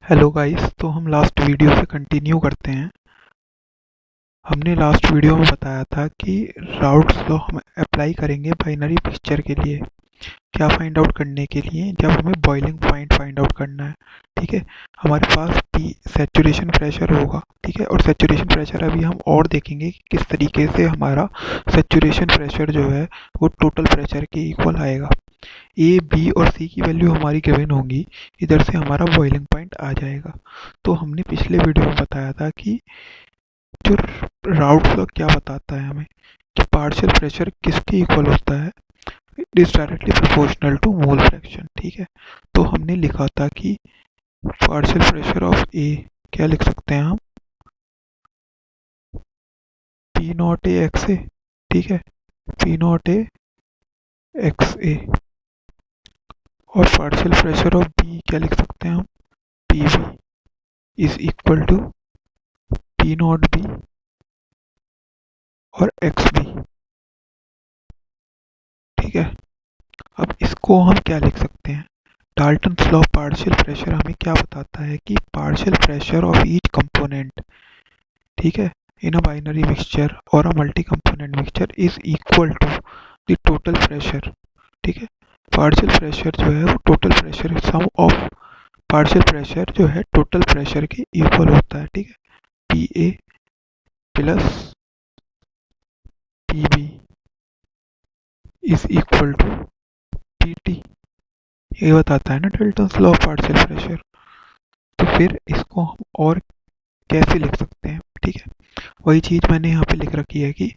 Hello guys, तो हम last video से कंटिन्यू करते हैं। हमने लास्ट वीडियो में बताया था कि राउट्स लॉ हम अप्लाई करेंगे बाइनरी पिक्चर के लिए। क्या फाइंड आउट करने के लिए? जब हमें बॉइलिंग पॉइंट फाइंड आउट करना है। ठीक है, हमारे पास पी सैचुरेशन प्रेशर होगा। ठीक है, और सैचुरेशन प्रेशर अभी हम और देखेंगे कि किस तरीके से हमारा सैचुरेशन प्रेशर जो है वो टोटल प्रेशर के इक्वल आएगा। ए, बी और सी की वैल्यू हमारी गिवन होंगी, इधर से हमारा बॉइलिंग पॉइंट आ जाएगा। तो हमने पिछले वीडियो में बताया था कि जो राउट लॉ क्या बताता है हमें कि पार्शियल प्रेशर किसके इक्वल होता है, it is directly proportional to mole fraction. ठीक है, तो हमने लिखा था कि पार्शियल प्रेशर ऑफ ए क्या लिख सकते हैं हम, पी नॉट ए एक्स ए। ठीक है, पी नॉट ए एक्स ए। और पार्शियल प्रेशर ऑफ बी क्या लिख सकते हैं हम, P B is equal to P not B और एक्स बी। ठीक है, अब इसको हम क्या लिख सकते हैं, डाल्टन्स लॉ पार्शियल प्रेशर हमें क्या बताता है कि partial pressure of each component, ठीक है, इन अ बाइनरी मिक्सचर और a multi component mixture is equal to the total pressure. ठीक है, पार्शियल प्रेशर जो है वो total pressure sum of partial pressure जो है टोटल प्रेशर के इक्वल होता है। ठीक है, P A plus P B is equal to P T, ये बताता है ना Dalton's law of partial pressure. तो फिर इसको हम और कैसे लिख सकते हैं? ठीक है, वही चीज़ मैंने यहाँ पे लिख रखी है कि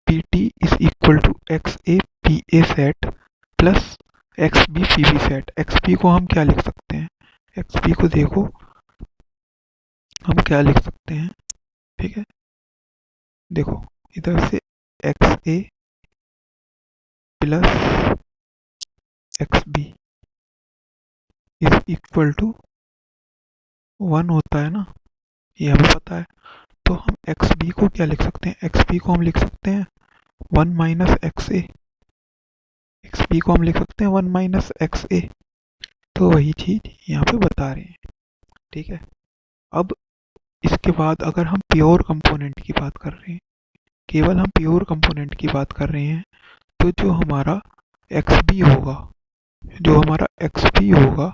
P T is equal to X A P A sat plus X B P B sat. X B को हम क्या लिख सकते हैं, एक्स बी को देखो हम क्या लिख सकते हैं। ठीक है, देखो इधर से X A plus X B is equal to 1 होता है ना, ये हमें पता है। तो हम एक्स बी को क्या लिख सकते हैं, एक्स बी को हम लिख सकते हैं 1 माइनस एक्स ए। एक्स बी को हम लिख सकते हैं 1 माइनस एक्स ए। तो वही चीज़ यहाँ पे बता रहे हैं। ठीक है, अब इसके बाद अगर हम प्योर कंपोनेंट की बात कर रहे हैं, केवल हम प्योर कंपोनेंट की बात कर रहे हैं, तो जो हमारा एक्स बी होगा, जो हमारा एक्स बी होगा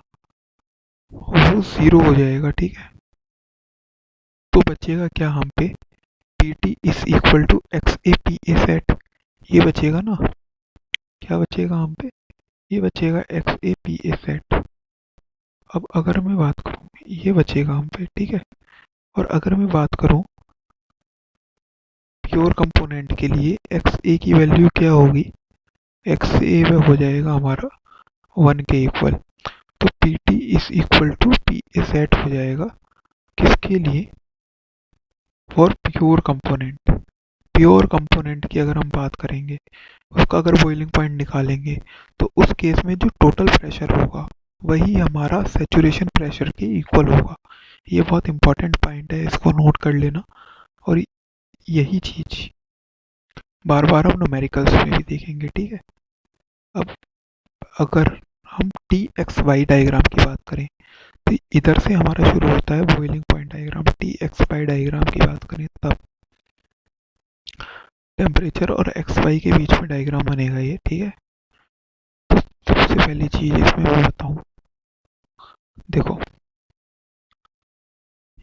वो 0 हो जाएगा। ठीक है, तो बचेगा क्या हम पे, P T is equal to X A P A sat, ये बचेगा ना। क्या बचेगा हम पे, ये बचेगा X A P A sat. अब अगर मैं बात करूँ, ये बचेगा हम पे। ठीक है, और अगर मैं बात करूँ प्योर कंपोनेंट के लिए, एक्स ए की वैल्यू क्या होगी, एक्स ए में हो जाएगा हमारा 1 के इक्वल। तो P T is equal to P A sat हो जाएगा किसके लिए, for pure component. Pure component की अगर हम बात करेंगे, उसका अगर बॉइलिंग पॉइंट निकालेंगे, तो उस केस में जो टोटल प्रेशर होगा वही हमारा सैचुरेशन प्रेशर के इक्वल होगा। ये बहुत इंपॉर्टेंट पॉइंट है, इसको नोट कर लेना। और यही चीज़ बार बार हम न्यूमेरिकल्स में भी देखेंगे। ठीक है, अब अगर हम टी एक्स वाई डायग्राम की बात करें, तो इधर से हमारा शुरू होता है boiling point diagram. T X Y diagram की बात करें तब टेम्परेचर और एक्स वाई के बीच में डायग्राम बनेगा ये। ठीक है, तो सबसे पहली चीज़ इसमें मैं बताऊँ, देखो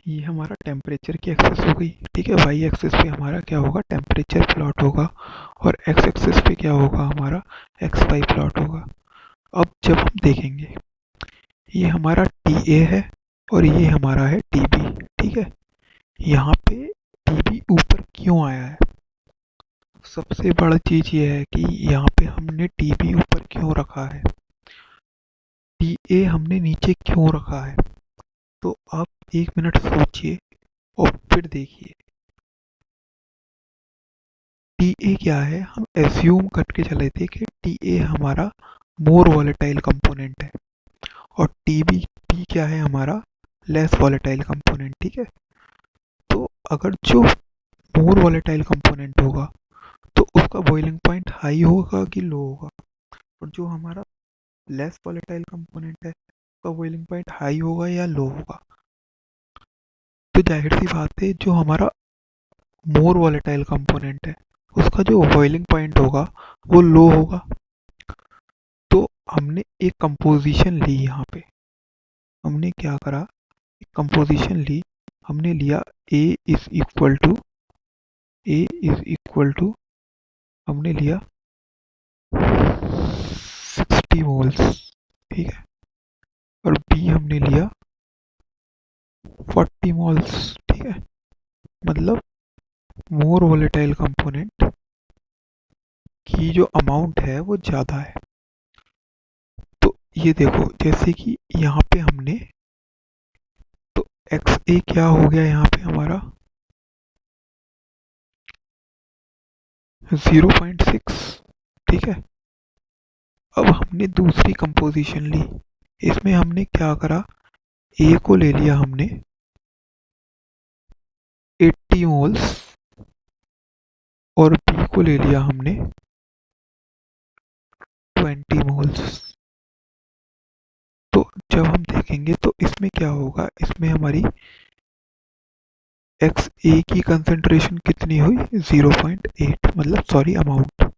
ये हमारा टेम्परेचर की एक्सेस हो गई। ठीक है, वाई एक्सेस पे हमारा क्या होगा, टेम्परेचर प्लॉट होगा, और एक्स एक्सेस पे क्या होगा हमारा, एक्स वाई प्लॉट होगा। अब जब हम देखेंगे, ये हमारा टी ए है और ये हमारा है टी बी। ठीक है, यहाँ पे टी बी ऊपर क्यों आया है, सबसे बड़ा चीज़ ये है कि यहाँ पे हमने टी बी ऊपर क्यों रखा है, टी ए हमने नीचे क्यों रखा है। तो आप 1 मिनट सोचिए और फिर देखिए। टी ए क्या है, हम एज्यूम करके चले थे कि टी ए हमारा मोर वॉलेटाइल कंपोनेंट है, और टी बी पी क्या है हमारा लेस वॉलेटाइल कंपोनेंट। ठीक है, तो अगर जो मोर वॉलेटाइल कंपोनेंट होगा तो उसका बॉइलिंग पॉइंट हाई होगा कि लो होगा, और जो हमारा लेस वॉलेटाइल कंपोनेंट है उसका बॉइलिंग पॉइंट हाई होगा या लो होगा? तो जाहिर सी बात है जो हमारा मोर वॉलेटाइल कंपोनेंट है उसका जो बॉइलिंग पॉइंट होगा वो लो होगा। तो हमने एक कंपोजिशन ली यहाँ पे, हमने क्या करा, एक कंपोजिशन ली, हमने लिया a is equal to a is equal to हमने लिया 60 मोल्स, ठीक है, और बी हमने लिया 40 मोल्स, ठीक है। मतलब मोर वोलेटाइल कंपोनेंट की जो अमाउंट है वो ज़्यादा है। तो ये देखो जैसे कि यहाँ पे हमने, तो एक्स ए क्या हो गया यहाँ पे हमारा 0.6, ठीक है। अब हमने दूसरी कंपोजिशन ली, इसमें हमने क्या करा, ए को ले लिया हमने 80 मोल्स और बी को ले लिया हमने 20 मोल्स। तो जब हम देखेंगे तो इसमें क्या होगा, इसमें हमारी एक्स ए की कंसंट्रेशन कितनी हुई 0.8, मतलब सॉरी अमाउंट,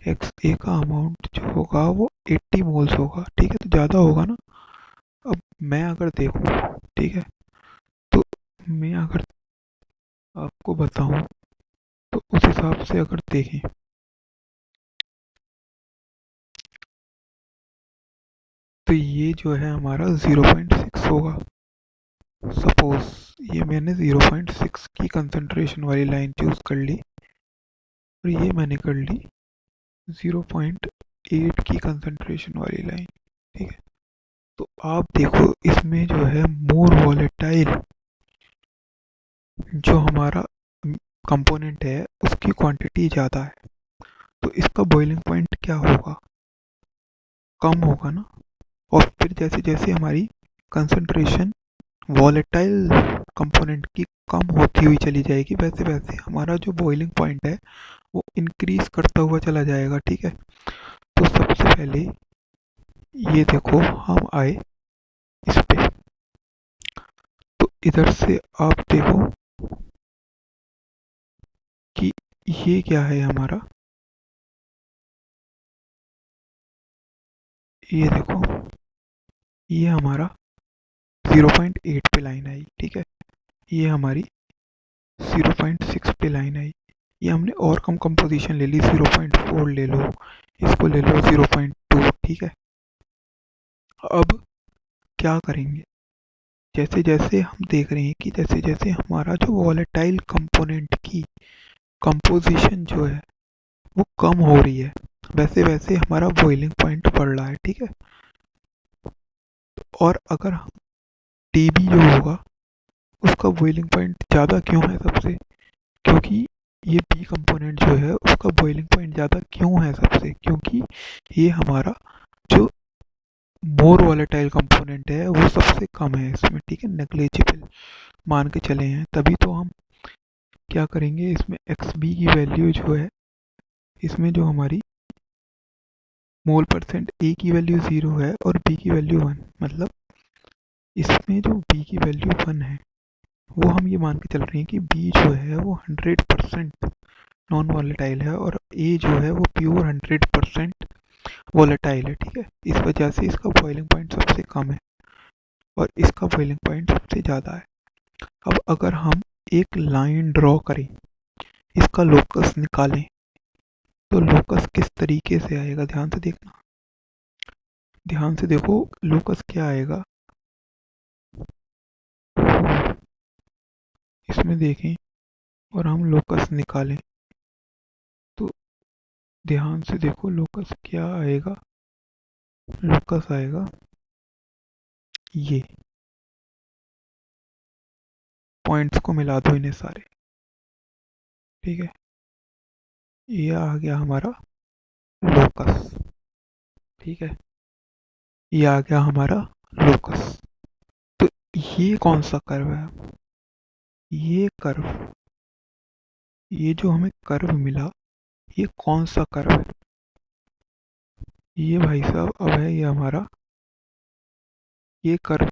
एक्स ए का अमाउंट जो होगा वो 80 मोल्स होगा, ठीक है, तो ज़्यादा होगा ना। अब मैं अगर देखूँ, ठीक है, तो मैं अगर आपको बताऊँ तो उस हिसाब से अगर देखें तो ये जो है हमारा 0.6 होगा। सपोज ये मैंने 0.6 की कंसंट्रेशन वाली लाइन चूज़ कर ली और ये मैंने कर ली 0.8 की कंसंट्रेशन वाली लाइन, ठीक है। तो आप देखो इसमें जो है मोर वॉलेटाइल जो हमारा कंपोनेंट है उसकी क्वांटिटी ज़्यादा है, तो इसका बॉइलिंग पॉइंट क्या होगा, कम होगा ना। और फिर जैसे जैसे हमारी कंसंट्रेशन वॉलेटाइल कंपोनेंट की कम होती हुई चली जाएगी वैसे वैसे हमारा जो बॉइलिंग पॉइंट है वो इंक्रीज करता हुआ चला जाएगा, ठीक है। तो सबसे पहले ये देखो हम आए इस पे, तो इधर से आप देखो कि ये क्या है हमारा, ये देखो ये हमारा 0.8 पे लाइन आई, ठीक है, ये हमारी 0.6 पे लाइन आई, ये हमने और कम कंपोजिशन ले ली 0.4 ले लो, इसको ले लो 0.2, ठीक है। अब क्या करेंगे, जैसे जैसे हम देख रहे हैं कि जैसे जैसे हमारा जो वॉलेटाइल कंपोनेंट की कंपोजिशन जो है वो कम हो रही है वैसे वैसे हमारा बॉइलिंग पॉइंट बढ़ रहा है, ठीक है। और अगर हम टीबी जो होगा उसका बॉइलिंग पॉइंट ज़्यादा क्यों है सबसे, क्योंकि ये बी कंपोनेंट जो है उसका बॉइलिंग पॉइंट ज़्यादा क्यों है सबसे, क्योंकि ये हमारा जो मोर वॉलेटाइल कंपोनेंट है वो सबसे कम है इसमें, ठीक है, नेग्लिजिबल मान के चले हैं। तभी तो हम क्या करेंगे, इसमें एक्स बी की वैल्यू जो है, इसमें जो हमारी मोल परसेंट ए की वैल्यू 0 है और बी की वैल्यू 1, मतलब इसमें जो बी की वैल्यू 1 है वो हम ये मान के चल रहे हैं कि बी जो है वो 100% नॉन वॉलेटाइल है और ए जो है वो प्योर 100% वॉलेटाइल है, ठीक है। इस वजह से इसका बॉइलिंग पॉइंट सबसे कम है और इसका बॉइलिंग पॉइंट सबसे ज़्यादा है। अब अगर हम एक लाइन ड्रॉ करें, इसका लोकस निकालें, तो लोकस किस तरीके से आएगा, ध्यान से देखना, ध्यान से देखो लोकस क्या आएगा। इसमें देखें और हम लोकस निकालें तो ध्यान से देखो लोकस क्या आएगा, लोकस आएगा ये, पॉइंट्स को मिला दो इन्हें सारे, ठीक है, ये आ गया हमारा लोकस, ठीक है, ये आ गया हमारा लोकस। तो ये कौन सा कर्व है, ये कर्व, ये जो हमें कर्व मिला ये कौन सा कर्व है, ये भाई साहब अब है ये हमारा ये कर्व